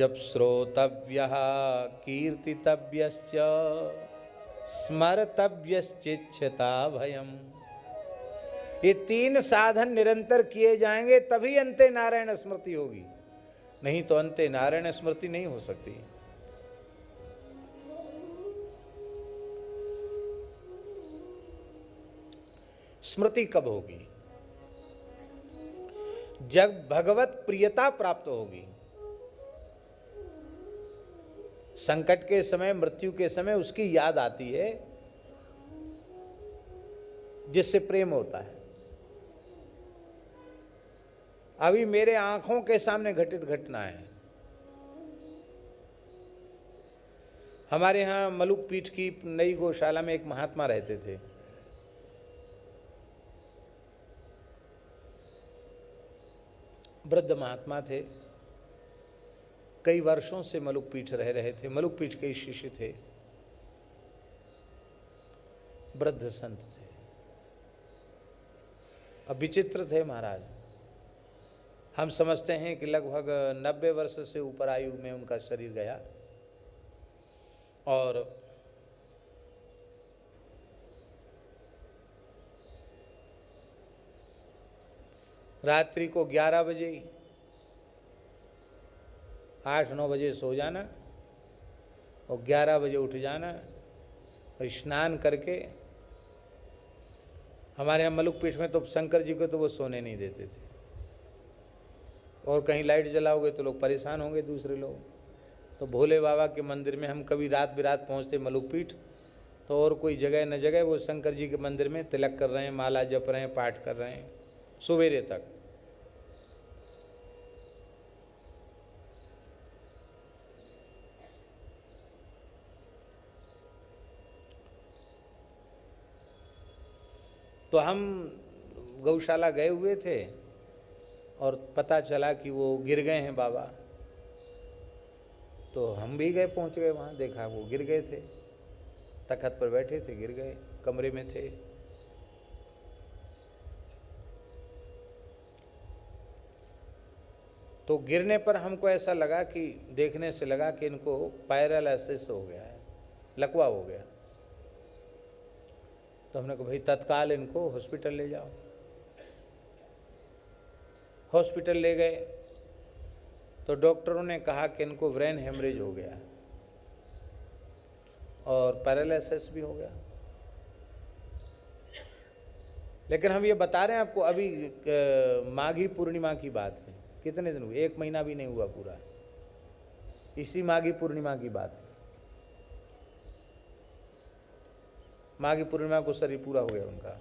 जब श्रोतव्यः कीर्तितव्यश्च स्मर्तव्यश्चिच्छता भयम्। ये तीन साधन निरंतर किए जाएंगे तभी अंते नारायण स्मृति होगी, नहीं तो अंते नारायण स्मृति नहीं हो सकती। स्मृति कब होगी? जब भगवत प्रियता प्राप्त होगी। संकट के समय, मृत्यु के समय उसकी याद आती है, जिससे प्रेम होता है। अभी मेरे आंखों के सामने घटित घटना है। हमारे यहाँ मलुक पीठ की नई गौशाला में एक महात्मा रहते थे। वृद्ध महात्मा थे, कई वर्षों से मलुक पीठ रह रहे थे, मलुक पीठ के शिष्य थे, वृद्ध संत थे। अब विचित्र थे महाराज। हम समझते हैं कि लगभग 90 वर्ष से ऊपर आयु में उनका शरीर गया और रात्रि को 11 बजे 8-9 बजे सो जाना और 11 बजे उठ जाना और स्नान करके, हमारे यहाँ मलुक पीठ में तो शंकर जी को तो वो सोने नहीं देते थे, और कहीं लाइट जलाओगे तो लोग परेशान होंगे दूसरे लोग। तो भोले बाबा के मंदिर में हम कभी रात बिरात पहुँचते मलुक पीठ, तो और कोई जगह न जगह वो शंकर जी के मंदिर में तिलक कर रहे हैं, माला जप रहे हैं, पाठ कर रहे हैं सवेरे तक। तो हम गौशाला गए हुए थे और पता चला कि वो गिर गए हैं बाबा। तो हम भी गए, पहुंच गए वहाँ, देखा वो गिर गए थे, तख्त पर बैठे थे, गिर गए, कमरे में थे। तो गिरने पर हमको ऐसा लगा कि, देखने से लगा कि इनको पैरालिसिस हो गया है, लकवा हो गया। तो हमने कहा भाई तत्काल इनको हॉस्पिटल ले जाओ। हॉस्पिटल ले गए तो डॉक्टरों ने कहा कि इनको ब्रेन हेमरेज हो गया और पैरालिसिस भी हो गया। लेकिन हम ये बता रहे हैं आपको, अभी माघी पूर्णिमा की बात है, कितने दिन हुए? 1 महीना भी नहीं हुआ पूरा, इसी माघी पूर्णिमा की बात है। माघी पूर्णिमा को शरीर पूरा हो गया उनका।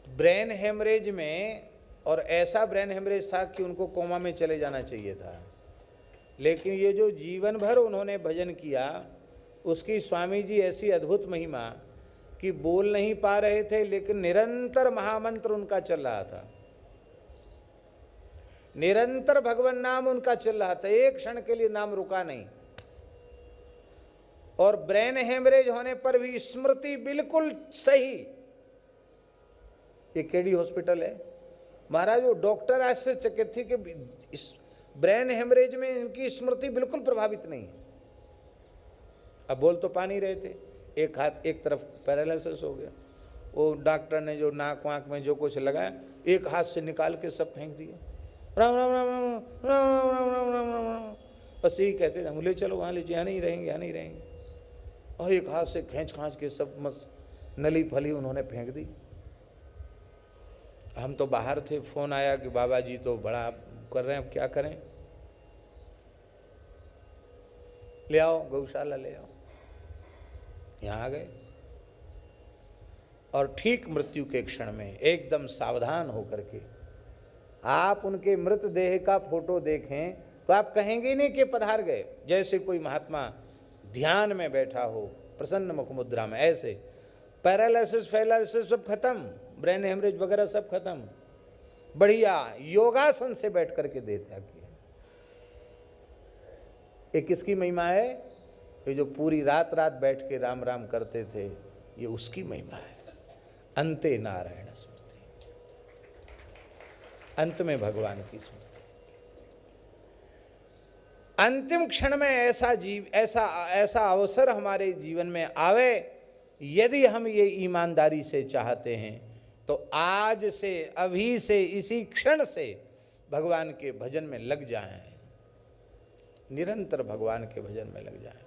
ब्रेन हेमरेज में, और ऐसा ब्रेन हेमरेज था कि उनको कोमा में चले जाना चाहिए था, लेकिन ये जो जीवन भर उन्होंने भजन किया, उसकी स्वामी जी ऐसी अद्भुत महिमा कि बोल नहीं पा रहे थे, लेकिन निरंतर महामंत्र उनका चल रहा था, निरंतर भगवान नाम उनका चल रहा था, एक क्षण के लिए नाम रुका नहीं। और ब्रेन हेमरेज होने पर भी स्मृति बिल्कुल सही। ये केडी हॉस्पिटल है महाराज, वो डॉक्टर आश्चर्यचकित थी कि इस ब्रेन हेमरेज में इनकी स्मृति बिल्कुल प्रभावित नहीं है। अब बोल तो पा नहीं रहे थे, एक हाथ एक तरफ पैरालिसिस हो गया। वो डॉक्टर ने जो नाक वाँक में जो कुछ लगाया, एक हाथ से निकाल के सब फेंक दिया। राम राम राम राम राम राम राम राम राम राम राम, बस यही कहते थे, हम ले चलो वहाँ ले, यहाँ नहीं रहेंगे, यहाँ नहीं रहेंगे। और एक हाथ से खींच खांच के सब मस्त नली फली उन्होंने फेंक दी। हम तो बाहर थे, फोन आया कि बाबा जी तो बड़ा कर रहे हैं, अब क्या करें, ले आओ गौशाला ले आओ। यहाँ आ गए और ठीक मृत्यु के क्षण में एकदम सावधान होकर के आप उनके मृतदेह का फोटो देखें तो आप कहेंगे नहीं कि पधार गए। जैसे कोई महात्मा ध्यान में बैठा हो, प्रसन्न मुख मुद्रा में, ऐसे पैरालिसिस फैलालिसिस सब खत्म, ब्रेन हेमरेज वगैरह सब खत्म, बढ़िया योगासन से बैठ करके देता किया। ये किसकी महिमा है? ये जो पूरी रात रात बैठ के राम राम करते थे, ये उसकी महिमा है। अंते नारायण स्मृति, अंत में भगवान की स्मृति। अंतिम क्षण में ऐसा अवसर हमारे जीवन में आवे, यदि हम ये ईमानदारी से चाहते हैं तो आज से, अभी से, इसी क्षण से भगवान के भजन में लग जाएं, निरंतर भगवान के भजन में लग जाएं।